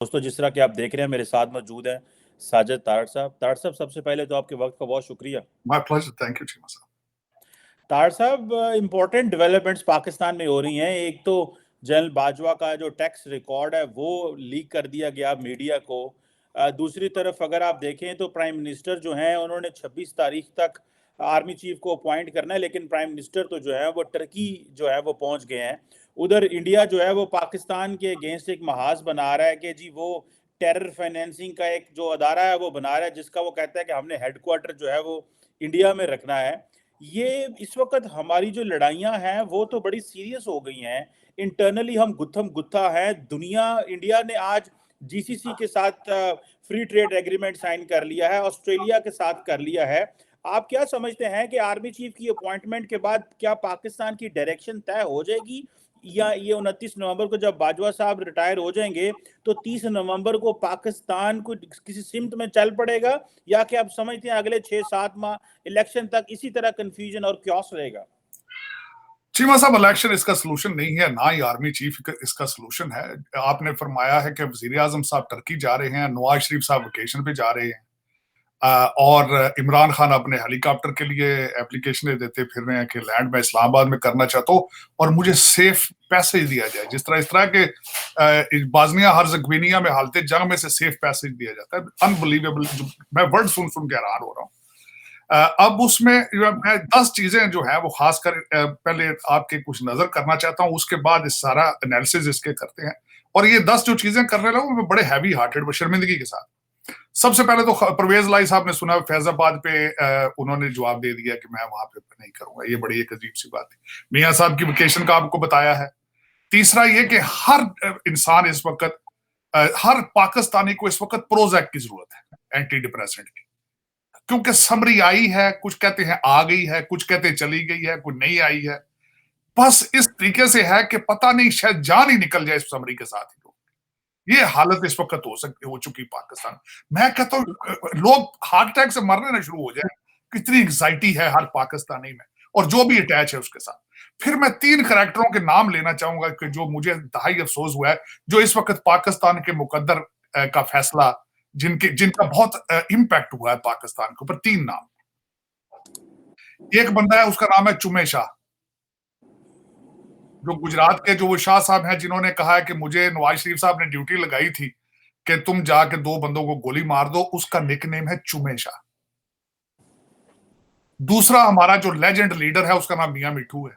दोस्तों, जिस तरह कि आप देख रहे हैं, मेरे साथ मौजूद हैं साजिद तारड़ साहब। तारड़ साहब, सबसे पहले तो आपके वक्त का बहुत शुक्रिया। My pleasure. Thank you, Chima sir. Tarar साहब, इम्पोर्टेंट डेवलपमेंट्स पाकिस्तान में हो रही हैं। एक तो जनरल बाजवा का जो टैक्स रिकॉर्ड है वो लीक कर दिया गया मीडिया को। दूसरी तरफ अगर आप देखें तो प्राइम मिनिस्टर जो हैं उन्होंने 26 तारीख तक आर्मी चीफ को अपॉइंट करना है, लेकिन प्राइम मिनिस्टर तो जो है वो टर्की जो है वो पहुंच गए हैं। उधर इंडिया जो है वो पाकिस्तान के अगेंस्ट एक महाज बना रहा है कि जी वो टेरर फाइनेंसिंग का एक जो अदारा है वो बना रहा है, जिसका वो कहता है कि हमने हेडक्वार्टर जो है वो इंडिया में रखना है। ये इस वक्त हमारी जो लड़ाइयां हैं वो तो बड़ी सीरियस हो गई हैं। इंटरनली हम गुत्थम गुत्था हैं। दुनिया इंडिया ने आज जीसीसी के साथ फ्री ट्रेड एग्रीमेंट साइन कर लिया है, ऑस्ट्रेलिया के साथ कर लिया है। आप क्या समझते हैं कि आर्मी चीफ की अपॉइंटमेंट के बाद क्या पाकिस्तान की डायरेक्शन तय हो जाएगी, या ये 29 नवंबर को जब बाजवा साहब रिटायर हो जाएंगे तो 30 नवंबर को पाकिस्तान को किसी सिमत में चल पड़ेगा, या कि आप समझते हैं अगले 6-7 माह इलेक्शन तक इसी तरह कंफ्यूजन और क्योस रहेगा? चीमा साहब, इलेक्शन इसका सोल्यूशन नहीं है, ना ही आर्मी चीफ इसका सोल्यूशन है। आपने फरमाया है कि वजीर आजम साहब टर्की जा रहे हैं, नवाज शरीफ साहब वेकेशन पे जा रहे हैं, और इमरान खान अपने हेलीकॉप्टर के लिए एप्लीकेशन देते फिर रहे हैं कि लैंड मैं इस्लामाबाद में करना चाहता हूँ और मुझे सेफ पैसेज दिया जाए। जिस तरह इस तरह के बाजनिया हर्जगविनिया में हालते जंग में से सेफ पैसेज दिया जाता है, अनबिलीवेबल। मैं वर्ड सुन सुन के हैरान हो रहा हूँ। अब उसमें मैं 10 चीजें जो है वो खासकर पहले आपके कुछ नजर करना चाहता हूँ, उसके बाद इस सारा एनालिसिस इसके करते हैं। और ये 10 जो चीजें करने लगा मैं बड़े हैवी हार्टेड, शर्मिंदगी के साथ। सबसे पहले तो परवेज लाई साहब ने सुना फैजाबाद पे उन्होंने जवाब दे दिया कि मैं वहां पे नहीं करूंगा। ये बड़ी एक अजीब सी बात है। मियां साहब की वेकेशन का आपको बताया है। तीसरा ये कि हर इंसान इस वक्त, हर पाकिस्तानी को इस वक्त प्रोजैक की जरूरत है, एंटी डिप्रेसेंट की, क्योंकि समरी आई है, कुछ कहते हैं आ गई है, कुछ कहते हैं चली गई है, कुछ नहीं आई है। बस इस तरीके से है कि पता नहीं शायद जान ही निकल जाए इस समरी के साथ ही। ये हालत इस वक्त हो चुकी पाकिस्तान। मैं कहता हूँ लोग हार्ट अटैक से मरने ना शुरू हो जाए, कितनी एंग्जाइटी है हर पाकिस्तानी में और जो भी अटैच है उसके साथ। फिर मैं 3 कैरेक्टरों के नाम लेना चाहूंगा कि जो मुझे इंतहाई अफसोस हुआ है, जो इस वक्त पाकिस्तान के मुकद्दर का फैसला, जिनका बहुत इम्पैक्ट हुआ है पाकिस्तान के ऊपर। 3 नाम। एक बंदा है, उसका नाम है चुमे शाह, जो गुजरात के जो वो शाह साहब हैं, जिन्होंने कहा है कि मुझे नवाज शरीफ साहब ने ड्यूटी लगाई थी कि तुम जाके 2 बंदों को गोली मार दो। उसका निकनेम है चुमे शाह। दूसरा हमारा जो लेजेंड लीडर है उसका नाम मियां मिठू है।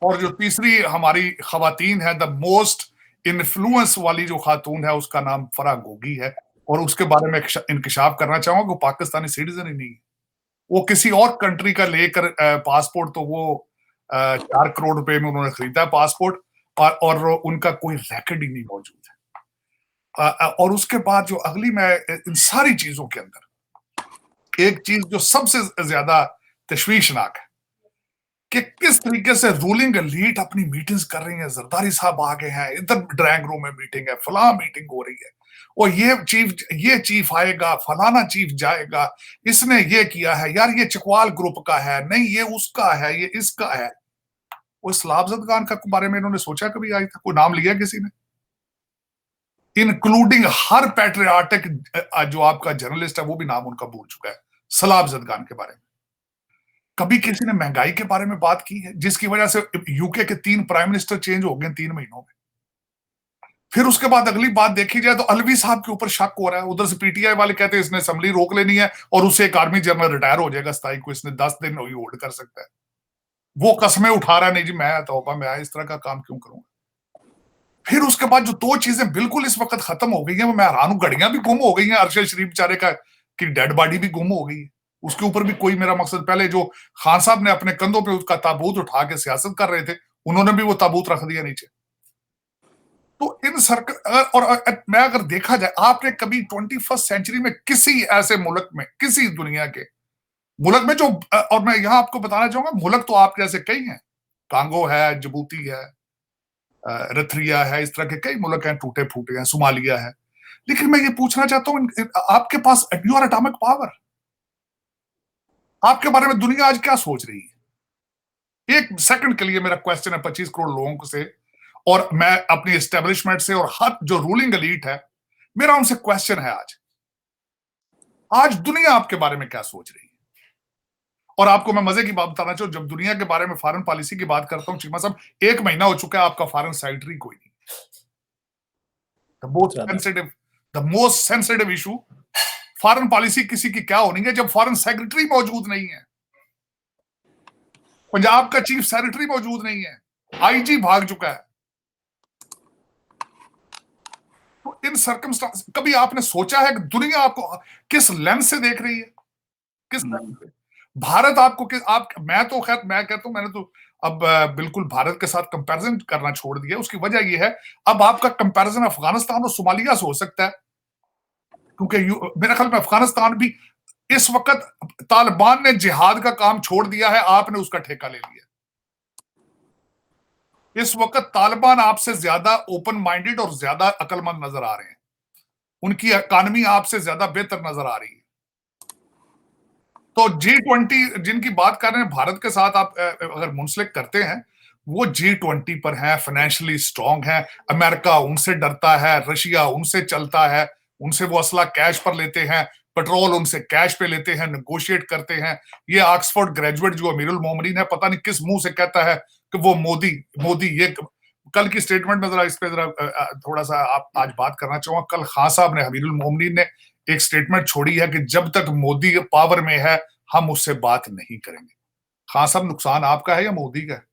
और जो तीसरी हमारी खवातीन है, द मोस्ट इन्फ्लुएंस वाली जो खातून है, उसका नाम फराह गोगी है। और उसके बारे में इंकशाफ करना चाहूंगा, वो पाकिस्तानी सिटीजन ही नहीं है। वो किसी और कंट्री का लेकर पासपोर्ट, तो वो 4 करोड़ रुपए में उन्होंने खरीदा पासपोर्ट, और उनका कोई रिकॉर्ड ही नहीं मौजूद है। और उसके बाद जो अगली, मैं इन सारी चीजों के अंदर एक चीज जो सबसे ज्यादा तशवीशनाक है कि किस तरीके से रूलिंग एलीट अपनी मीटिंग्स कर रही है। जरदारी साहब आ गए हैं, इधर ड्राइंग रूम में मीटिंग है, फला मीटिंग हो रही है, और ये चीफ आएगा, फलाना चीफ जाएगा, इसने ये किया है, यार ये चकवाल ग्रुप का है, नहीं ये उसका है, ये इसका है। वो सलाबजद खान का बारे में इन्होंने सोचा कभी आज तक? कोई नाम लिया किसी ने? इंक्लूडिंग हर पैट्रियाटिक जो आपका जर्नलिस्ट है वो भी नाम उनका भूल चुका है सलाबजद खान के बारे में। कभी किसी ने महंगाई के बारे में बात की है, जिसकी वजह से यूके के 3 प्राइम मिनिस्टर चेंज हो गए 3 महीनों में? फिर उसके बाद अगली बात देखी जाए तो अलवी साहब के ऊपर शक हो रहा है। उधर से पीटीआई वाले कहते हैं इसने असेंबली रोक लेनी है और उससे एक आर्मी जनरल रिटायर हो जाएगा 27 को, इसने 10 दिन होल्ड कर सकता है। वो कसमें उठा रहा है, नहीं जी मैं तौबा, मैं इस तरह का काम क्यों करूंगा। फिर उसके बाद जो 2 चीजें बिल्कुल इस वक्त खत्म हो गई हैं, मैं हैरान हूं, घड़ियां भी गुम हो गई हैं। अरशद शरीफ बेचारे का की डेड बॉडी भी गुम हो गई है। उसके ऊपर भी कोई, मेरा मकसद, पहले जो खान साहब ने अपने कंधों पे उसका ताबूत उठा के सियासत कर रहे थे, उन्होंने भी वो ताबूत रख दिया नीचे। तो इन सरकार, और मैं अगर देखा जाए, आपने कभी 21वीं सेंचुरी में किसी ऐसे मुल्क में, किसी दुनिया के मुल्क में जो, और मैं यहां आपको बताना चाहूंगा, मुल्क तो आप जैसे कई हैं, कांगो है, जिबूती है, रथरिया है, इस तरह के कई मुल्क हैं, टूटे फूटे हैं, सोमालिया है। लेकिन मैं ये पूछना चाहता हूं, आपके पास न्यूक्लियर एटॉमिक पावर, आपके बारे में दुनिया आज क्या सोच रही है? एक सेकंड के लिए मेरा क्वेश्चन है 25 करोड़ लोगों से, और मैं अपनी एस्टेब्लिशमेंट से और हर जो रूलिंग एलीट है, मेरा उनसे क्वेश्चन है आज दुनिया आपके बारे में क्या सोच रही है। और आपको मैं मजे की बात बताना चाहूँ, जब दुनिया के बारे में फॉरेन पॉलिसी की बात करता हूँ चीमा साहब, 1 महीना हो चुका है, आपका फॉरेन सेक्रेटरी कोई नहीं। The most sensitive issue foreign policy किसी की क्या होनी है जब फॉरेन सेक्रेटरी मौजूद नहीं है, पंजाब का चीफ सेक्रेटरी मौजूद नहीं है, आईजी भाग चुका है। तो इन सर्कमस्टांस कभी आपने सोचा है कि दुनिया आपको किस लेंस से देख रही है, किस लेंस से? भारत आपको मैं कहता हूं, मैंने तो अब बिल्कुल भारत के साथ कंपैरिजन करना छोड़ दिया। उसकी वजह यह है, अब आपका कंपैरिजन अफगानिस्तान और सोमालिया से हो सकता है, क्योंकि मेरे ख्याल में अफगानिस्तान भी इस वक्त तालिबान ने जिहाद का काम छोड़ दिया है, आपने उसका ठेका ले लिया। इस वक्त तालिबान आपसे ज्यादा ओपन माइंडेड और ज्यादा अकलमंद नजर आ रहे हैं, उनकी इकॉनमी आपसे ज्यादा बेहतर नजर आ रही है। तो G20 जिनकी बात कर रहे हैं भारत के साथ, आप अगर मुंसलिक करते हैं, वो G20 पर है, फाइनेंशियली स्ट्रांग है, अमेरिका उनसे डरता है, रशिया उनसे चलता है, उनसे वो असला कैश पर लेते हैं, पेट्रोल उनसे कैश पे लेते हैं, नेगोशिएट करते हैं। ये ऑक्सफोर्ड ग्रेजुएट जो अमीरुल मोमिनीन है, पता नहीं किस मुंह से कहता है कि वो मोदी ये कल की स्टेटमेंट में इस पे थोड़ा सा आप आज बात करना चाहूंगा। कल खान साहब ने, हमीरुल मोमिनीन ने एक स्टेटमेंट छोड़ी है कि जब तक मोदी पावर में है हम उससे बात नहीं करेंगे। खान साहब, नुकसान आपका है या मोदी का है?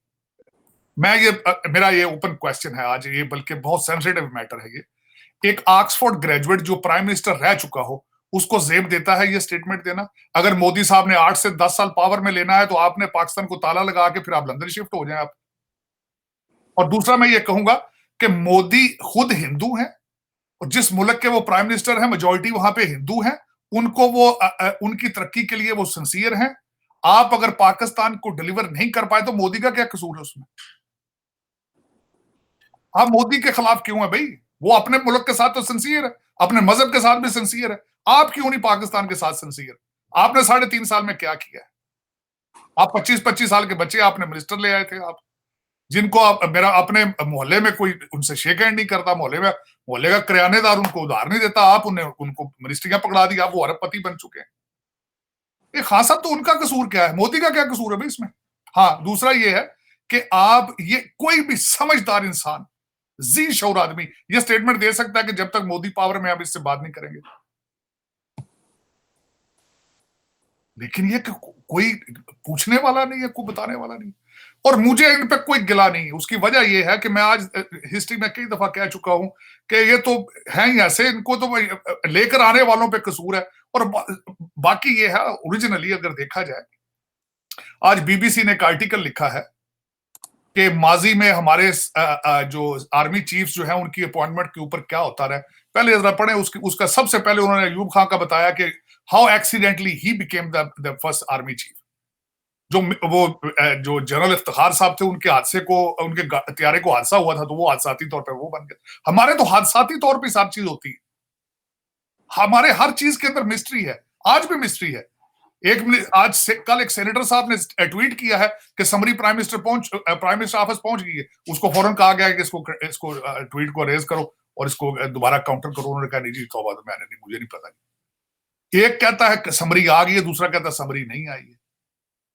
मेरा ये ओपन क्वेश्चन है आज, ये बल्कि बहुत सेंसिटिव मैटर है। ये एक ऑक्सफोर्ड ग्रेजुएट जो प्राइम मिनिस्टर रह चुका हो, उसको जेब देता है ये स्टेटमेंट देना? अगर मोदी साहब ने 8 से 10 साल पावर में लेना है तो आपने पाकिस्तान को ताला लगा के फिर आप लंदन शिफ्ट हो जाए आप। और दूसरा मैं ये कहूंगा कि मोदी खुद हिंदू हैं, और जिस मुल्क के वो प्राइम मिनिस्टर हैं, मेजॉरिटी वहां पे हिंदू हैं, उनको वो उनकी तरक्की के लिए वो सिंसियर हैं। आप अगर पाकिस्तान को डिलीवर नहीं कर पाए तो मोदी का क्या कसूर है उसमें? आप मोदी के खिलाफ क्यों है भाई? वो अपने मुल्क के साथ तो सिंसियर है, अपने मजहब के साथ भी सिंसियर है, आप क्यों नहीं पाकिस्तान के साथ सिंसियर? आपने 3.5 साल में क्या किया है? आप 25-25 साल के बच्चे आपने मिनिस्टर ले आए थे, आप जिनको आप, मेरा अपने मोहल्ले में कोई उनसे शेक हैंड नहीं करता, मोहल्ले का किरानेदार उनको उधार नहीं देता, आप उनको मिनिस्ट्रियां पकड़ा दी, आप वो अरबपति बन चुके हैं। ये खान साहब, तो उनका कसूर क्या है? मोदी का क्या कसूर है भाई इसमें? हाँ, दूसरा ये है कि आप, ये कोई भी समझदार इंसान, जी शऊर आदमी ये स्टेटमेंट दे सकता है कि जब तक मोदी पावर में आप इससे बात नहीं करेंगे। लेकिन ये कोई पूछने वाला नहीं है, कोई बताने वाला नहीं। और मुझे इन पे कोई गिला नहीं है। उसकी वजह यह है कि मैं आज हिस्ट्री में कई दफा कह चुका हूं कि ये तो है ही ऐसे, इनको तो लेकर आने वालों पे कसूर है। और बाकी ये है, ओरिजिनली अगर देखा जाए, आज बीबीसी ने एक आर्टिकल लिखा है कि माजी में हमारे जो आर्मी चीफ्स जो है उनकी अपॉइंटमेंट के ऊपर क्या होता रहा। पहले जरा पढ़े उसका सबसे पहले उन्होंने अयूब खान का बताया कि how accidentally he became the first army chief. जो जनरल इफ्तिखार साहब थे, उनके हादसे को, उनके त्यारे को हादसा हुआ था, तो वो हादसाती तौर पर वो बन गए। हमारे तो हादसाती तौर पर सब चीज होती है, हमारे हर चीज के अंदर मिस्ट्री है, आज भी मिस्ट्री है। कल एक सेनेटर साहब ने ट्वीट किया है कि समरी प्राइम मिनिस्टर ऑफिस पहुंच गई है। उसको फौरन कहा गया है कि इसको ट्वीट को रेज करो और इसको दोबारा काउंटर करो। उन्होंने कहा नहीं जी, तौबा, तो मैंने नहीं, मुझे नहीं पता। एक कहता है समरी आ गई है, दूसरा कहता है समरी नहीं आई है।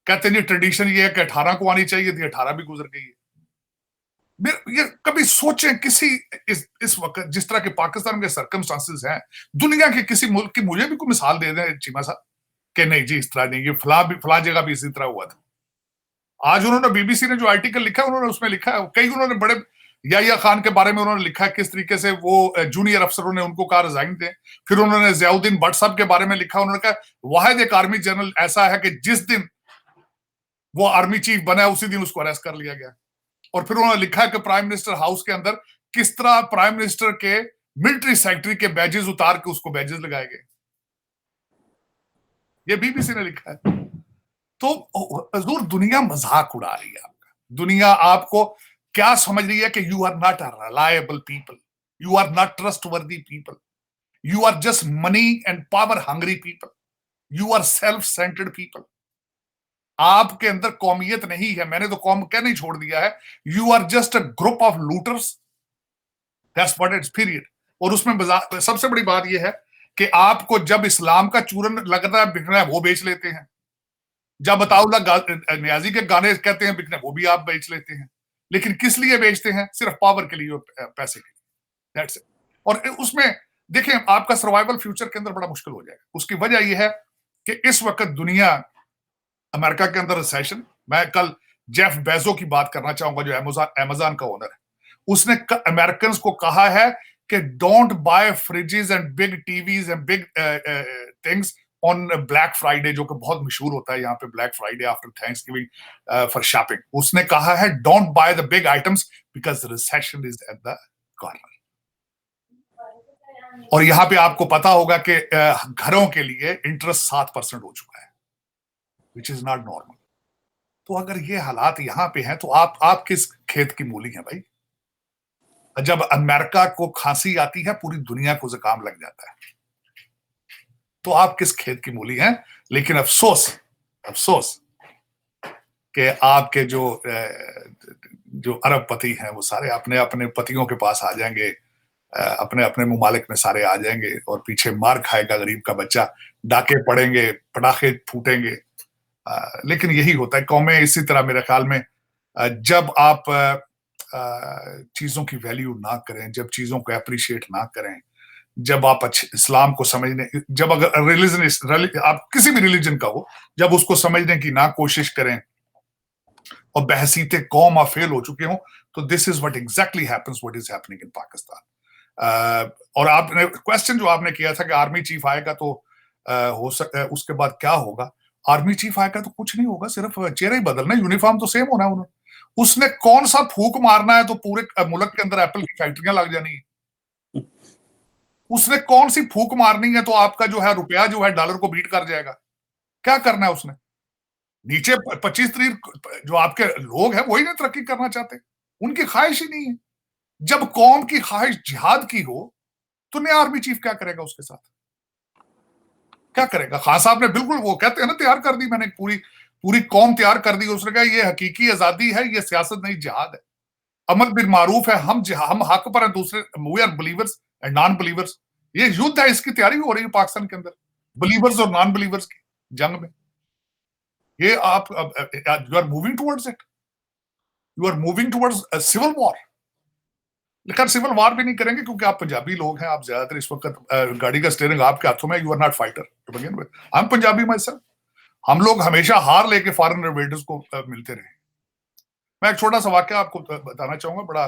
कहते हैं जी ट्रेडिशन ये है कि 18 को आनी चाहिए थी, 18 भी गुजर गई है। ये कभी सोचें, इस वक्त जिस तरह के पाकिस्तान के सर्कमस्टांसेस हैं, दुनिया के किसी मुल्क की मुझे भी कोई मिसाल दे दें चीमा साहब कि नहीं जी इस तरह नहीं, ये फला जगह भी इसी तरह हुआ था। आज उन्होंने, बीबीसी ने जो आर्टिकल लिखा है, उन्होंने उसमें लिखा है, कई उन्होंने बड़े, याहिया खान के बारे में उन्होंने लिखा है किस तरीके से वो जूनियर अफसरों ने उनको कहा रिजाइन दें। फिर उन्होंने ज़ियाउद्दीन भट्ट साहब के बारे में लिखा, उन्होंने कहा वाहिद एक आर्मी जनरल ऐसा है कि जिस दिन वो आर्मी चीफ बना है उसी दिन उसको अरेस्ट कर लिया गया। और फिर उन्होंने लिखा है कि प्राइम मिनिस्टर हाउस के अंदर किस तरह प्राइम मिनिस्टर के मिलिट्री सेक्रेटरी के बैजेस उतार के उसको बैजेस लगाए गए। ये बीबीसी ने लिखा है। तो हजूर, दुनिया मजाक उड़ा रही है आपका। दुनिया आपको क्या समझ रही है कि you are not a reliable people, you are not trustworthy people, you are just money and power hungry people, you are self centred people. आपके अंदर कौमियत नहीं है, मैंने तो कौम कहना ही छोड़ दिया है, you are just a group of looters, that's what it's period. और उसमें सबसे बड़ी बात यह है कि आपको जब इस्लाम का चूरन लगता है बिकना है, वो बेच लेते हैं। जब अताउल्लाह नियाजी के गाने कहते हैं बिकने, वो भी आप बेच लेते हैं। लेकिन किस लिए बेचते हैं? सिर्फ पावर के लिए, पैसे के लिए, दैट्स इट। और उसमें देखें, आपका सर्वाइवल फ्यूचर के अंदर बड़ा मुश्किल हो जाएगा। उसकी वजह यह है कि इस वक्त दुनिया, अमेरिका के अंदर रिसेशन, मैं कल जेफ बेजो की बात करना चाहूंगा जो अमेज़न का ओनर है, उसने अमेरिकन को कहा है कि don't buy freezes and big TVs and big things on black Friday, जो कि बहुत मशहूर होता है यहाँ पे, black Friday after Thanksgiving for shopping. उसने कहा है don't by the big items because recession is at the corner. और यहाँ पे आपको पता होगा कि घरों के लिए इंटरेस्ट 7% हो चुका है, विच इज नॉट नॉर्मल। तो अगर ये हालात यहाँ पे हैं तो आप किस खेत की मूली हैं भाई? जब अमेरिका को खांसी आती है, पूरी दुनिया को जुकाम लग जाता है, तो आप किस खेत की मूली हैं? लेकिन अफसोस कि आपके जो अरबपति हैं वो सारे अपने अपने पतियों के पास आ जाएंगे, अपने अपने मुमालिक में सारे आ जाएंगे, और पीछे मार खाएगा गरीब का बच्चा, डाके पड़ेंगे, पटाखे फूटेंगे। लेकिन यही होता है कौमें इसी तरह, मेरे ख्याल में जब आप चीजों की वैल्यू ना करें, जब चीजों को अप्रिशिएट ना करें, जब आप इस्लाम को समझने, जब अगर रिलीजन आप किसी भी रिलीजन का हो, जब उसको समझने की ना कोशिश करें और बहसीते कौम आप फेल हो चुके हो, तो this is what exactly happens, what is happening in Pakistan. और आपने क्वेश्चन जो आपने किया था कि आर्मी चीफ आएगा तो हो सकता है उसके बाद क्या होगा? आर्मी चीफ आएगा तो कुछ नहीं होगा, सिर्फ चेहरा ही बदलना, यूनिफॉर्म तो सेम होना है उन्होंने। उसने कौन सा फूक मारना है तो पूरे मुल्क के अंदर एप्पल की फैक्ट्रियां लग जानी है। उसने कौन सी फूक मारनी है तो आपका जो है रुपया जो है डॉलर को बीट कर जाएगा। क्या करना है उसने? नीचे 25-30 जो आपके लोग हैं वही नहीं तरक्की करना चाहते, उनकी ख्वाहिश ही नहीं है। जब कौम की ख्वाहिश जिहाद की हो तो नया आर्मी चीफ क्या करेगा? उसके साथ क्या करेगा? खान साहब ने बिल्कुल, वो कहते हैं ना, तैयार कर दी मैंने, पूरी कौम तैयार कर दी। उसने कहा ये हकीकी आजादी है, ये सियासत नहीं जिहाद है। अमर बिन मारूफ है, हम हक पर हैं, दूसरे we are believers and non believers. ये युद्ध है, इसकी तैयारी हो रही है पाकिस्तान के अंदर, बिलीवर्स और नॉन बिलीवर्स की जंग में। ये आप you are moving towards it, you are moving towards civil war. लेकिन सिविल वॉर भी नहीं करेंगे क्योंकि आप पंजाबी लोग हैं, आप ज्यादातर इस वक्त गाड़ी का स्टीयरिंग आपके हाथों में, you are not fighter to begin with. I am Punjabi myself. हम लोग हमेशा हार लेके फॉरेन इन्वेडर्स को मिलते रहे। मैं एक छोटा सा वाक्य आपको बताना चाहूंगा, बड़ा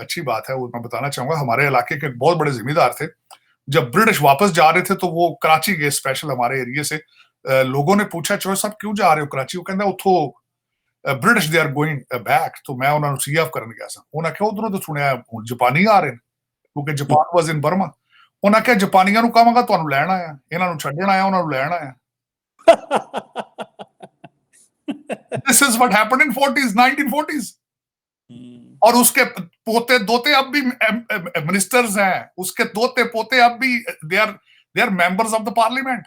अच्छी बात है वो मैं बताना चाहूंगा। हमारे इलाके के बहुत बड़े जिम्मेदार थे, जब ब्रिटिश वापस जा रहे थे तो वो कराची गए स्पेशल हमारे एरिया से। लोगों ने पूछा चौधरी साहब क्यों जा रहे हो कराची? वो कहता उतो British they are going back. तो मैं उन्होंने सी ऑफ करने गया सा। उन्हें क्या उधरों तो सुनिया जापानी आ रहे हैं क्योंकि जापान वाज इन बर्मा। उन्हें क्या जापानियों को कहांगा ਤੁਹਾਨੂੰ ਲੈਣ ਆਇਆ, ਇਹਨਾਂ ਨੂੰ ਛੱਡਣ ਆਇਆ, ਉਹਨਾਂ ਨੂੰ ਲੈਣ ਆਇਆ। This is what happened in 40s, 1940s। और उसके पोते दोते अब भी मिनिस्टर्स हैं, उसके दोते पोते अब भी they are members of the parliament.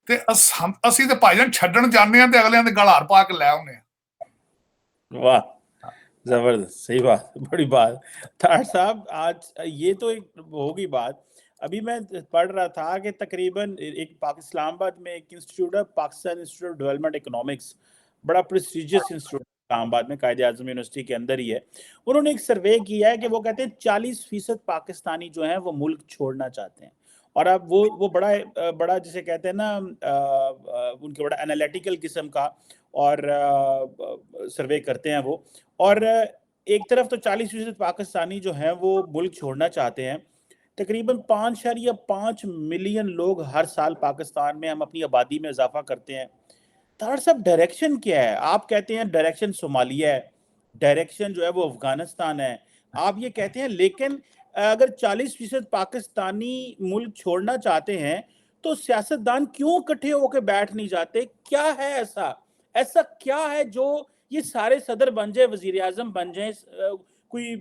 ਤੇ ਅਸੀਂ ਤੇ ਭਾਈਜਾਨ ਛੱਡਣ ਜਾਂਦੇ ਆ ਤੇ ਅਗਲਿਆਂ ਦੇ ਗਲ ਹਾਰ ਪਾ ਕੇ ਲੈ ਆਉਂਦੇ ਆ। वाह, जबरदस्त, सही बात, बड़ी बात। तार साहब, आज ये तो एक होगी बात। अभी मैं पढ़ रहा था कि तकरीबन एक इस्लामाबाद में एक इंस्टीट्यूट है, Pakistan institute of development economics, बड़ा प्रेस्टिजियस इंस्टीट्यूट इस्लामाबाद में, कायदे आजम यूनिवर्सिटी के अंदर ही है। उन्होंने एक सर्वे किया है कि वो कहते हैं 40% पाकिस्तानी जो हैं वो मुल्क छोड़ना चाहते हैं। और अब वो बड़ा जिसे कहते हैं ना, उनके बड़ा एनालिटिकल किस्म का और सर्वे करते हैं वो। और एक तरफ तो 40% पाकिस्तानी जो हैं वो मुल्क छोड़ना चाहते हैं। तकरीबन 5.5 मिलियन लोग हर साल पाकिस्तान में हम अपनी आबादी में इजाफा करते हैं। तार साहब, डायरेक्शन क्या है? आप कहते हैं डायरेक्शन सोमालिया है, डायरेक्शन जो है वो अफगानिस्तान है, आप ये कहते हैं। लेकिन अगर 40% पाकिस्तानी मुल्क छोड़ना चाहते हैं तो सियासतदान क्यों इकट्ठे होकर बैठ नहीं जाते? क्या है ऐसा क्या है जो ये सारे सदर बन जाए, वजीर आजम बन जाए, कोई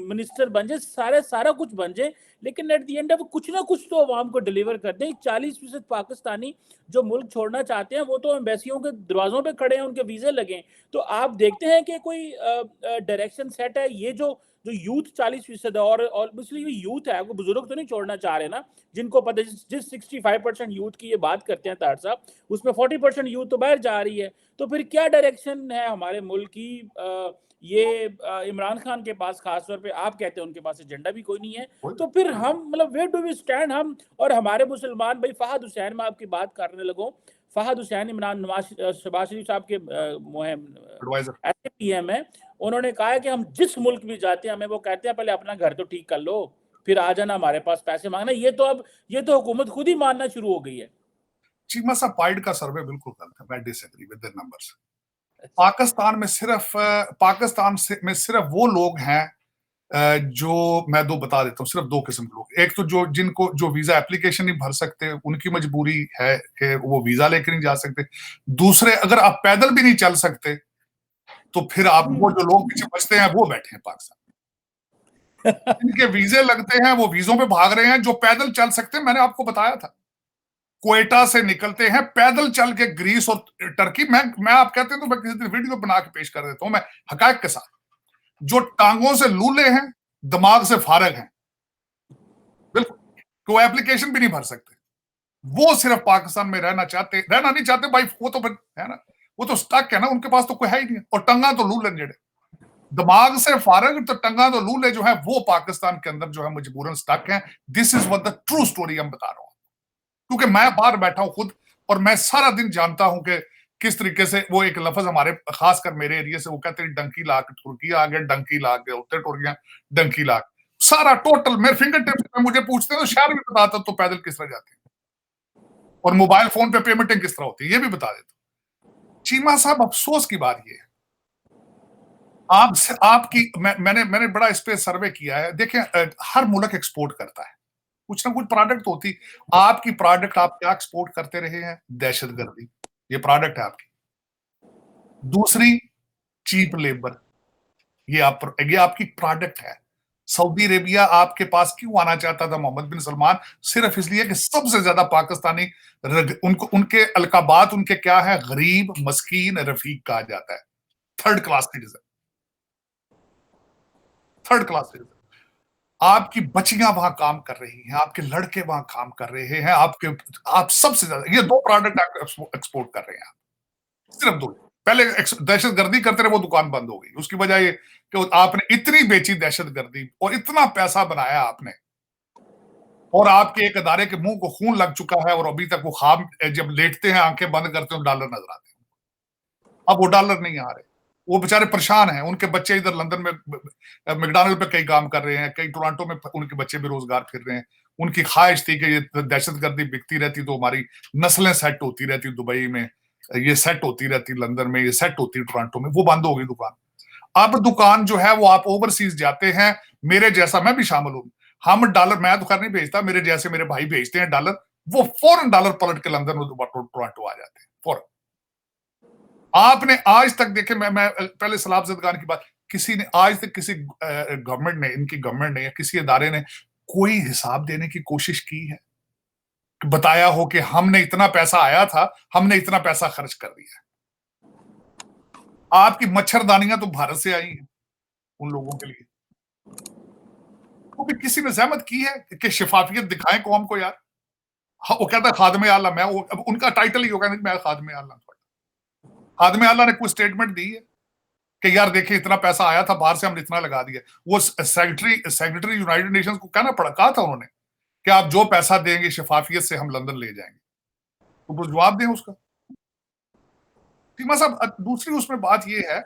मिनिस्टर बन जाए, सारा कुछ बन जाए, लेकिन एट द एंड अब कुछ ना कुछ तो अवाम को डिलीवर कर दें। 40% पाकिस्तानी जो मुल्क छोड़ना चाहते हैं वो तो एम्बेसियों के दरवाजों पे खड़े हैं, उनके वीजे लगे। तो आप देखते हैं कि कोई डायरेक्शन सेट है? ये जो यूथ 40% है, और इसलिए यूथ है, वो बुजुर्ग तो नहीं छोड़ना चाह रहे ना, जिनको पता जिस 65% यूथ की ये बात करते हैं तार साहब, उसमें 40% यूथ तो बाहर जा रही है। तो फिर क्या डायरेक्शन है हमारे मुल्क की? ये इमरान खान के पास खासतौर पे आप कहते हैं उनके पास एजेंडा भी कोई नहीं है, तो फिर हम मतलब वेयर डू वी स्टैंड हम और हमारे मुसलमान भाई? फहद हुसैन, मैं आपकी बात करने लगूं, फहद हुसैन इमरान नवाज शहबाज शरीफ साहब के ऐसे पीएम है, उन्होंने कहा है कि हम जिस मुल्क भी जाते हैं हमें वो कहते हैं पहले अपना घर तो ठीक कर लो, फिर आ जाना हमारे पास पैसे मांगना। ये तो हुकूमत खुद ही मानना शुरू हो गई है। चीमा साहब, पाइड का सर्वे बिल्कुल गलत है, मैं disagree with the numbers. Pakistan में सिर्फ वो लोग हैं जो, मैं दो बता देता हूँ, सिर्फ दो किस्म के लोग। एक तो जो वीजा एप्लीकेशन नहीं भर सकते, उनकी मजबूरी है कि वो वीजा लेकर नहीं जा सकते। दूसरे, अगर आप पैदल भी नहीं चल सकते तो फिर आप, वो जो लोग पीछे बचते हैं वो बैठे हैं पाकिस्तान। जिनके वीजे लगते हैं वो वीजों पे भाग रहे हैं। जो पैदल चल सकते हैं, मैंने आपको बताया था, क्वेटा से निकलते हैं पैदल चल के ग्रीस और टर्की। मैं आप कहते हैं तो मैं किसी दिन वीडियो बना के पेश कर देता हूं, मैं हकायक के साथ। जो टांगों से लूले हैं, दिमाग से फारग हैं, बिल्कुल, कोई एप्लीकेशन भी नहीं भर सकते, वो सिर्फ पाकिस्तान में रहना नहीं चाहते भाई। वो तो है ना, वो तो स्टक है ना, उनके पास तो कोई है ही नहीं। और टंगा तो लूले जेड़े, दिमाग से फारग तो टंगा तो लूले जो है, वो पाकिस्तान के अंदर जो है मजबूरन स्टक है। This is what the true story हम बता रहा हूं, क्योंकि मैं बाहर बैठा हूं खुद, और मैं सारा दिन जानता हूं कि किस तरीके से वो एक लफ्ज हमारे, खासकर मेरे एरिया से, वो कहते हैं डंकी लाक तुर्की आ गया, डंकी लाक गए होते टोरियां, डंकी लाक, सारा टोटल मेरे फिंगर टिप्स में मुझे पूछते हैं तो शहर भी बताता तो पैदल किस तरह जाते हैं और मोबाइल फोन पे पेमेंटिंग किस तरह होती है ये भी बता देता। चीमा साहब, अफसोस की बात ये है, आपकी मैंने बड़ा इस पे सर्वे किया है। देखें, हर मुल्क एक्सपोर्ट करता है, कुछ ना कुछ प्रोडक्ट तो होती। आपकी प्रोडक्ट आप क्या एक्सपोर्ट करते रहे हैं? दहशतगर्दी, ये प्रोडक्ट है आपकी। दूसरी, चीप लेबर, ये आपकी प्रोडक्ट है। सऊदी अरेबिया आपके पास क्यों आना चाहता था मोहम्मद बिन सलमान? सिर्फ इसलिए कि सबसे ज्यादा पाकिस्तानी, उनके अलकाबात उनके क्या है? गरीब, मस्कीन, रफीक कहा जाता है, third class citizen, third class citizen. आपकी बच्चियां वहां काम कर रही हैं, आपके लड़के वहां काम कर रहे हैं, आप सबसे ज्यादा ये दो प्रोडक्ट आप एक्सपोर्ट कर रहे हैं, सिर्फ दो। पहले दहशतगर्दी करते रहे, वो दुकान बंद हो गई। उसकी वजह ये कि आपने इतनी बेची दहशतगर्दी और इतना पैसा बनाया आपने, और आपके एक अदारे के मुंह को खून लग चुका है, और अभी तक वो ख्वाब, जब लेटते हैं आंखें बंद करते हैं डॉलर नजर आते हैं। अब वो डॉलर नहीं आ रहे, वो बेचारे परेशान हैं। उनके बच्चे इधर लंदन में मैकडॉनल्ड पे कई काम कर रहे हैं, कई टोरंटो में उनके बच्चे बेरोजगार फिर रहे हैं। उनकी ख्वाहिश थी कि ये दहशतगर्दी बिकती रहती तो हमारी नस्लें सेट होती रहती, दुबई में ये सेट होती रहती, लंदन में ये सेट होती, टोरंटो में। वो बंद हो गई दुकान। अब दुकान जो है वो, आप ओवरसीज जाते हैं, मेरे जैसा, मैं भी शामिल हूं, हम डॉलर, मैं तो खैर नहीं भेजता, मेरे जैसे मेरे भाई भेजते हैं डॉलर, वो फौरन डॉलर पलट के लंदन में टोरंटो आ जाते हैं फौरन। आपने आज तक देखे, मैं पहले सलाब ज़दगान की बात, किसी ने आज तक, किसी गवर्नमेंट ने, इनकी गवर्नमेंट ने या किसी इदारे ने कोई हिसाब देने की कोशिश की है? बताया हो कि हमने इतना पैसा आया था, हमने इतना पैसा खर्च कर दिया। आपकी मच्छरदानियां तो भारत से आई हैं उन लोगों के लिए, क्योंकि किसी ने जहमत की है कि शफाफियत दिखाएं कौम को यार। वो कहता है खादमे आला, मैं अब उनका टाइटल ही होगा, मैं खादमे आला। खादमे आला ने कोई स्टेटमेंट दी है कि यार देखिए इतना पैसा आया था बाहर से, हमने इतना लगा दिया? वो सेक्रेटरी यूनाइटेड नेशंस को कहा था उन्होंने कि आप जो पैसा देंगे शफाफियत से हम लंदन ले जाएंगे, तो वो जवाब दें उसका। सीमा साहब, दूसरी उसमें बात यह है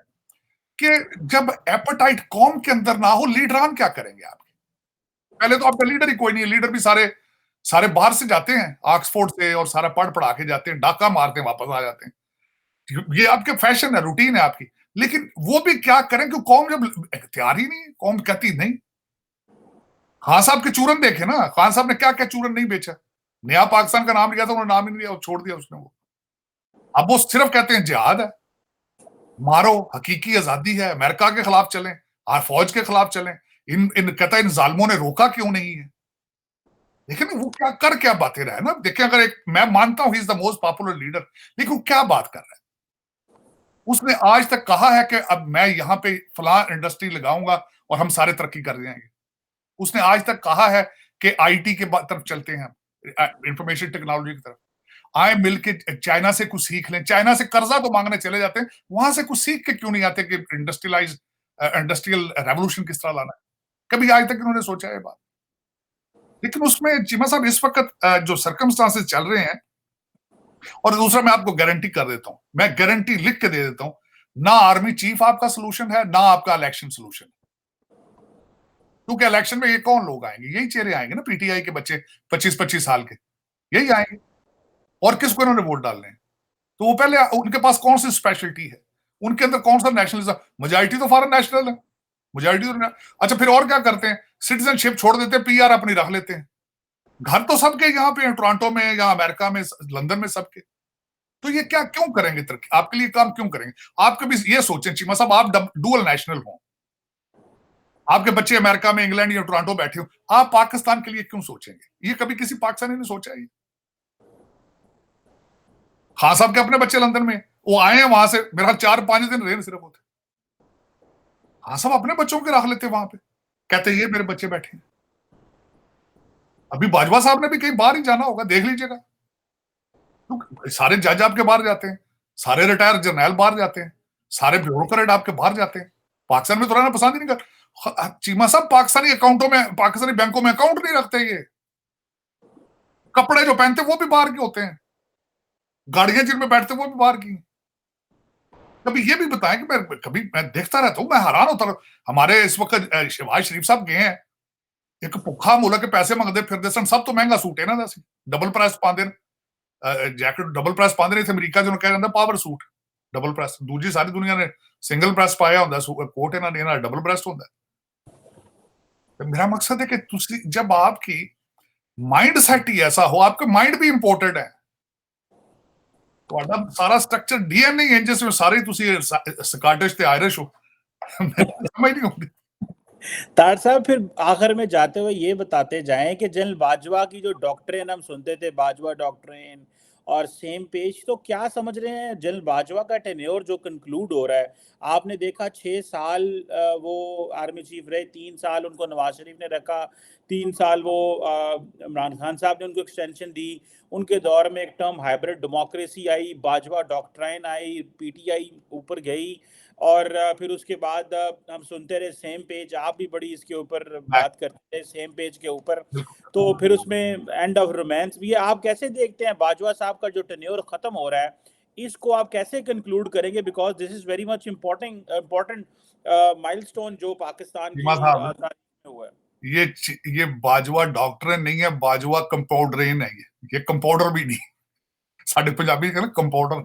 कि जब एपेटाइट कौम के अंदर ना हो, लीडरान क्या करेंगे आपके? पहले तो आपका लीडर ही कोई नहीं है, लीडर भी सारे बाहर से जाते हैं, ऑक्सफोर्ड से, और सारा पढ़ा के जाते हैं, डाका मारते हैं, वापस आ जाते हैं। ये आपके फैशन है, रूटीन है आपकी। लेकिन वो भी क्या करें कि कौम जब तैयार ही नहीं, कौम कहती नहीं। खान साहब के चूरन देखे ना, खान साहब ने क्या क्या चूरन नहीं बेचा। नया पाकिस्तान का नाम लिया था, उन्होंने नाम ही नहीं लिया और छोड़ दिया उसने। वो अब वो सिर्फ कहते हैं जिहाद है, मारो, हकीकी आजादी है, अमेरिका के खिलाफ चलें। फौज के खिलाफ चलें। इन कहता इन जालिमों ने रोका क्यों नहीं है? लेकिन वो क्या बातें रहे ना। देखिए, अगर मैं मानता हूं he is the most popular leader, लेकिन वो क्या बात कर रहा है? उसने आज तक कहा है कि अब मैं यहां पे फलां इंडस्ट्री लगाऊंगा और हम सारे तरक्की कर जाएंगे। उसने आज तक कहा है कि आईटी के तरफ चलते हैं, इंफॉर्मेशन टेक्नोलॉजी की तरफ आए, मिलके चाइना से कुछ सीख लें। चाइना से कर्जा तो मांगने चले जाते हैं, वहां से कुछ सीख के क्यों नहीं आते कि इंडस्ट्रियल रेवोल्यूशन किस तरह लाना है? कभी आज तक इन्होंने सोचा है बात? लेकिन उसमें चीमा साहब इस वक्त जो सर्कमस्टांसेस चल रहे हैं, और दूसरा मैं आपको गारंटी कर देता हूं, मैं गारंटी लिख के दे देता हूं, ना आर्मी चीफ आपका सोल्यूशन है, ना आपका इलेक्शन सोल्यूशन है। क्योंकि इलेक्शन में ये कौन लोग आएंगे? यही चेहरे आएंगे ना, पीटीआई के बच्चे 25-25 साल के, यही आएंगे। और किसको इन्होंने वोट डालने हैं? तो वो पहले उनके पास कौन सी स्पेशलिटी है, उनके अंदर कौन सा नेशनलिज्म? मेजॉरिटी तो फॉरेन नेशनल है, मेजॉरिटी तो। अच्छा, फिर और क्या करते हैं? सिटीजनशिप छोड़ देते हैं, पीआर अपनी रख लेते हैं। घर तो सबके यहाँ पे, टोरंटो में या अमेरिका में, लंदन में, सबके। तो ये क्या क्यों करेंगे? तरक्की आपके लिए काम क्यों करेंगे? आप कभी ये सोचें चीमा साहब, आप डुअल नेशनल हो, आपके बच्चे अमेरिका में, इंग्लैंड या टोरंटो बैठे हो, आप पाकिस्तान के लिए क्यों सोचेंगे? ये कभी किसी पाकिस्तानी ने सोचा है? खान साहब के अपने बच्चे लंदन में, वो आए हैं वहां से, मेरा 4-5 दिन रहे सिर्फ होते। हाँ, सब अपने बच्चों के रख लेते वहां पे, कहते ये मेरे बच्चे बैठे हैं। अभी बाजवा साहब ने भी कहीं बाहर ही जाना होगा, देख लीजिएगा। तो सारे जज आपके बाहर जाते हैं, सारे रिटायर जर्नल बाहर जाते हैं, सारे ब्यूरोक्रेट आपके बाहर जाते हैं। पाकिस्तान में तो रहना पसंद ही नहीं कर। चीमा साहब पाकिस्तानी अकाउंटों में, पाकिस्तानी बैंकों में अकाउंट नहीं रखते। ये कपड़े जो पहनते वो भी बाहर के होते हैं, गाड़ियां जिनमें बैठते वो भी बाहर की। कभी ये भी बताएं कि मैं देखता रहता हूं, मैं हैरान होता हूं। हमारे इस वक्त शहबाज शरीफ साहब गए हैं, एक भुखा मुल्ला के पैसे मंगते फिरते सन। सब तो महंगा सूट है ना, डबल प्रेस पाते जैकेट, डबल प्रेस पाते नहीं थे। अमरीका जो कह रहा पावर सूट डबल प्रेस, दूजी सारी दुनिया ने सिंगल प्रेस पाया होता, कोट इन्होंने डबल प्रेस होता है। मेरा मकसद है कि जब आपकी माइंड सेट ही ऐसा हो, आपका माइंड भी इंपॉर्टेंट है, सारा स्ट्रक्चर डीएनए है जिसमें सारे स्कॉटिश ते आयरिश हो। समझ नहीं होती। तार साहब, फिर आखिर में जाते हुए ये बताते जाएं कि जनरल बाजवा की जो डॉक्ट्रिन हम सुनते थे, बाजवा डॉक्ट्रिन और सेम पेज, तो क्या समझ रहे हैं जनरल बाजवा का टेन्योर जो कंक्लूड हो रहा है? आपने देखा 6 साल वो आर्मी चीफ रहे, 3 साल उनको नवाज शरीफ ने रखा, 3 साल वो इमरान खान साहब ने उनको एक्सटेंशन दी। उनके दौर में एक टर्म हाइब्रिड डेमोक्रेसी आई, बाजवा डॉक्ट्राइन आई, पीटीआई ऊपर गई, और फिर उसके बाद हम सुनते रहे सेम पेज। आप भी बड़ी इसके ऊपर बात करते रहे सेम पेज के ऊपर, तो फिर उसमें एंड ऑफ रोमांस भी है। आप कैसे देखते हैं बाजवा साहब का जो टेन्योर खत्म हो रहा है, इसको आप कैसे कंक्लूड करेंगे? Because this is very much important milestone जो पाकिस्तान की आजादी में हुआ है। ये बाजवा डॉक्टर नहीं है, बाजवा कंपाउंडरेन है। ये कंपाउंडर भी नहीं, साढ़े पंजाबी कहते कंपाउंडर।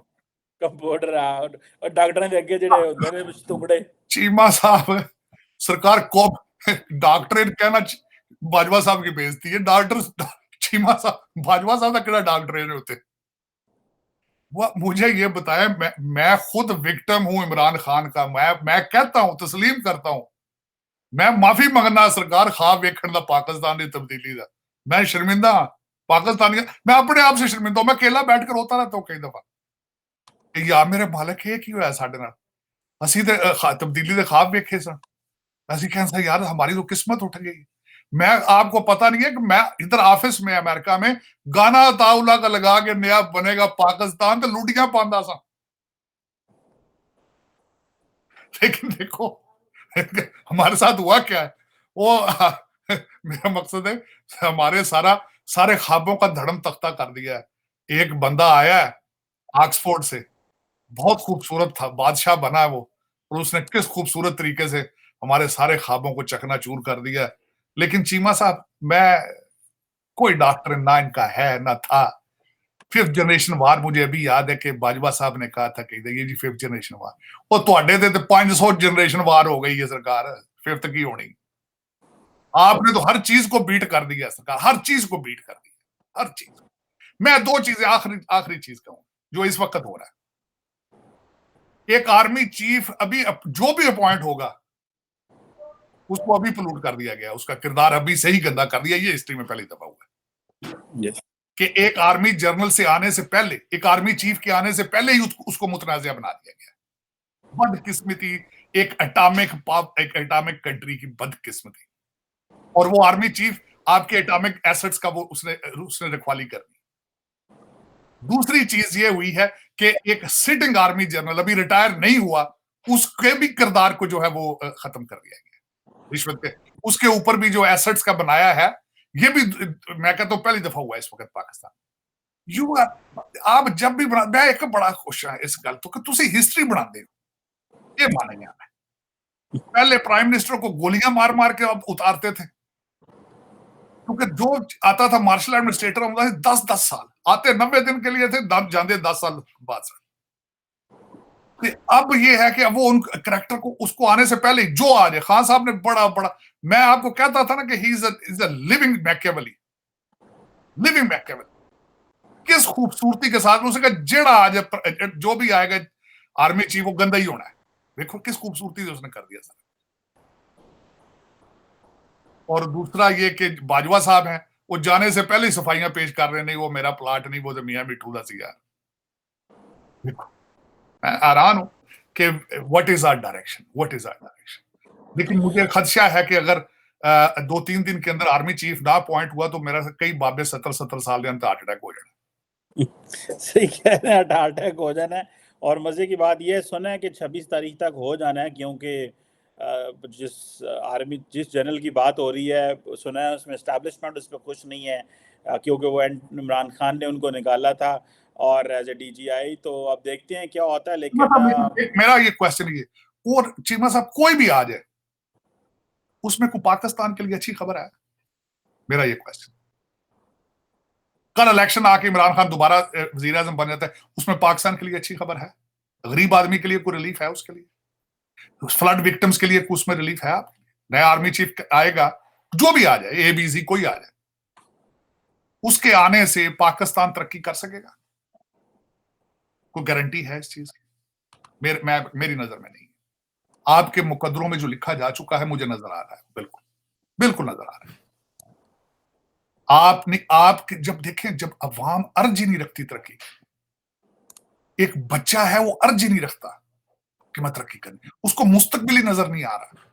कंपाउंडर और डॉक्टरां दे अगे जेडे होंदे ने तुगड़े। चीमा साहब सरकार को डॉक्टरेट कहना बाजवा साहब की बेइज्जती है। डॉक्टर चीमा साहब, बाजवा साहब का केड़ा डॉक्टरेट होते? वो मुझे ये बताया, मैं खुद विक्टिम हूं इमरान खान का। मैं कहता हूं, तस्लीम करता हूं, मैं माफी मंगना सरकार ख्वाब वेखण दा पाकिस्तान की तब्दीली दा। मैं शर्मिंदा हाँ पाकिस्तानी, मैं अपने आप से शर्मिंदा हूं। मैं अकेला बैठ कर रोता रहता हूं कई दफा, यार मेरे मालिक ये की होया साडे नाल, असी ते तब्दीली दे ख्वाब वेखे सन, असी कहन यार हमारी तो किस्मत उठ गई। मैं आपको पता नहीं है कि मैं इधर ऑफिस में अमेरिका में गाना ताउला का लगा के नया बनेगा पाकिस्तान, तो लूटियां पांदा सा। लेकिन देखो हमारे साथ हुआ क्या है वो मेरा मकसद है, हमारे सारे ख्वाबों का धड़म तख्ता कर दिया है। एक बंदा आया है ऑक्सफोर्ड से, बहुत खूबसूरत था, बादशाह बना है वो, और उसने किस खूबसूरत तरीके से हमारे सारे ख्वाबों को चकनाचूर कर दिया। लेकिन चीमा साहब, मैं कोई डॉक्टर ना इनका है ना था। 5th जनरेशन वार मुझे अभी याद है कि बाजवा साहब ने कहा था कि ये जी 5th जनरेशन वार, वो तुहाडे ते 500 जनरेशन वार हो गई है सरकार, 5th की होनी। आपने तो हर चीज को बीट कर दिया सरकार, हर चीज को बीट कर दिया, हर चीज। मैं 2 चीजें आखिरी चीज कहूं जो इस वक्त हो रहा है। एक आर्मी चीफ अभी जो भी अपॉइंट होगा, उसको अभी पोल्यूट कर दिया गया, उसका किरदार अभी से ही गंदा कर दिया। ये हिस्ट्री में पहली दफा हुआ है कि एक आर्मी जनरल से आने से पहले, एक आर्मी चीफ के आने से पहले ही उसको मुतनाज़िया बना दिया गया। बदकिस्मती, एक एटॉमिक कंट्री की बदकिस्मती। और वो आर्मी चीफ आपके एटॉमिक एसेट्स का वो उसने रखवाली करनी। दूसरी चीज ये हुई है कि एक सिटिंग आर्मी जनरल अभी रिटायर नहीं हुआ, उसके भी किरदार को जो है वो खत्म कर दिया गया रिश्वत के। उसके ऊपर भी जो एसेट्स का बनाया है, ये भी मैं कहता हूं पहली दफा हुआ है इस वक्त पाकिस्तान। यू आप जब भी मैं एक बड़ा खुश है इस गल तो कि तुसी हिस्ट्री बनाते हो, ये मानेंगे हमें। पहले प्राइम मिनिस्टर को गोलियां मार मार के अब उतारते थे, क्योंकि जो आता था मार्शल एडमिनिस्ट्रेटर होता था 10-10 साल, आते 90 दिन के लिए थे, जाते 10 साल बाद से। अब ये है कि अब वो उन कैरेक्टर को उसको आने से पहले जो आ जाए, खान साहब ने बड़ा मैं आपको कहता था ना कि he is a living Machiavelli, living Machiavelli. किस खूबसूरती के साथ उसका जेड़ा आ जाए, जो भी आएगा आर्मी चीफ वो गंदा ही होना है। देखो किस खूबसूरती से उसने कर दिया सर। और दूसरा ये कि बाजवा साहब हैं, वो जाने से पहले ही सफाइयां पेश कर रहे, नहीं वो मेरा प्लाट नहीं, वो तो मियां मिठू का सी यार। देखो मैं हैरान हूं कि what is our direction, what is our direction. लेकिन मुझे खदशा है कि अगर 2-3 दिन के अंदर आर्मी चीफ ना अपॉइंट हुआ तो मेरा कई बाबे 70-70 साल के अंदर हार्ट अटैक हो जाना। सही कह रहे हैं, हार्ट अटैक हो जाना है। और मजे की बात यह सुना है कि 26 तारीख तक हो जाना है, क्योंकि जिस जनरल की बात हो रही है, सुना है उसमें एस्टैब्लिशमेंट उस पर खुश नहीं है, क्योंकि वो इमरान खान ने उनको निकाला था और एज ए DGI। तो अब देखते हैं क्या होता है। लेकिन मेरा ये क्वेश्चन ये, और चीमा साहब कोई भी आ जाए उसमें को पाकिस्तान के लिए अच्छी खबर है? मेरा ये क्वेश्चन। कल इलेक्शन आके इमरान खान दोबारा वजीर आजम बन जाता है, उसमें पाकिस्तान के लिए अच्छी खबर है? गरीब आदमी के लिए कोई रिलीफ है उसके लिए? फ्लड विक्टिम्स के लिए उसमें रिलीफ है? आप नया आर्मी चीफ आएगा, जो भी आ जाए, ABC कोई आ जाए, उसके आने से पाकिस्तान तरक्की कर सकेगा? कोई गारंटी है इस चीज की? मेरी नजर में नहीं। आपके मुकद्दरों में जो लिखा जा चुका है मुझे नजर आ रहा है, बिल्कुल बिल्कुल नजर आ रहा है। आप जब देखें, जब अवाम अर्ज ही नहीं रखती तरक्की, एक बच्चा है वो अर्ज ही नहीं रखता कि मैं तरक्की करनी, उसको मुस्तकबिल ही नजर नहीं आ रहा।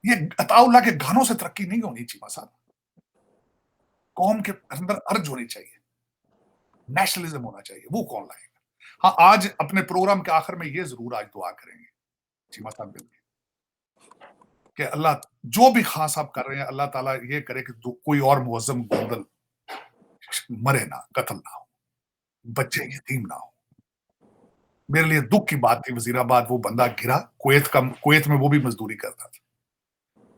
ये अताउल्लाह के गानों से तरक्की नहीं होनी चाहिए साहब। कौम के अंदर अर्ज होनी चाहिए, नेशनलिज्म होना चाहिए, वो कौन लाएगा? हाँ, आज अपने प्रोग्राम के आखिर में ये जरूर आज दुआ करेंगे चीमा साहब कि अल्लाह जो भी खान साहब कर रहे हैं, अल्लाह ताला ये करे कि कोई और मुअज्जम गोंदल मरे ना, कत्ल ना हो, बच्चे यतीम ना हो। मेरे लिए दुख की बात थी, वजीराबाद वो बंदा गिरा, कुवैत में वो भी मजदूरी करता था,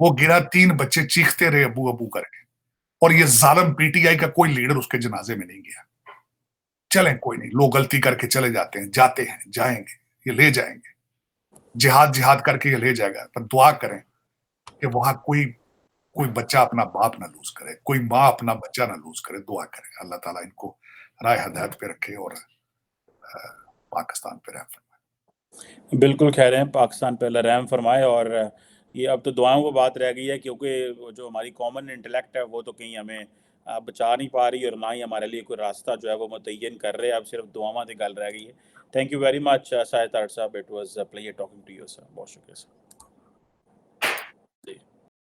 वो गिरा, 3 बच्चे चीखते रहे अबू अबू करके, और ये जालिम PTI का कोई लीडर उसके जनाजे में नहीं गया। चलें कोई नहीं, लोग गलती करके चले जाते हैं, जाते हैं, जाएंगे, ये ले जाएंगे, जिहाद करके ये ले जाएगा, पर दुआ करें कि वहां कोई बच्चा अपना बाप ना लूज करे, कोई माँ अपना बच्चा ना लूज करे। दुआ करें अल्लाह ताला इनको राह हदायत पे रखे और पाकिस्तान पे रहम फरमाए। बिल्कुल कह रहे हैं, पाकिस्तान पे अल्लाह रहम फरमाए। और ये अब तो दुआओं की बात रह गई है, क्योंकि जो हमारी कॉमन इंटेलेक्ट है वो तो कहीं हमें बचा नहीं पा रही, और ना ही हमारे लिए कोई रास्ता जो है वो मुतय्यन कर रहे हैं। अब सिर्फ दुआओं की गल रह गई है। Thank you very much Sahid Tarar साहब, it was a pleasure talking to you sir. बहुत शुक्रिया सर।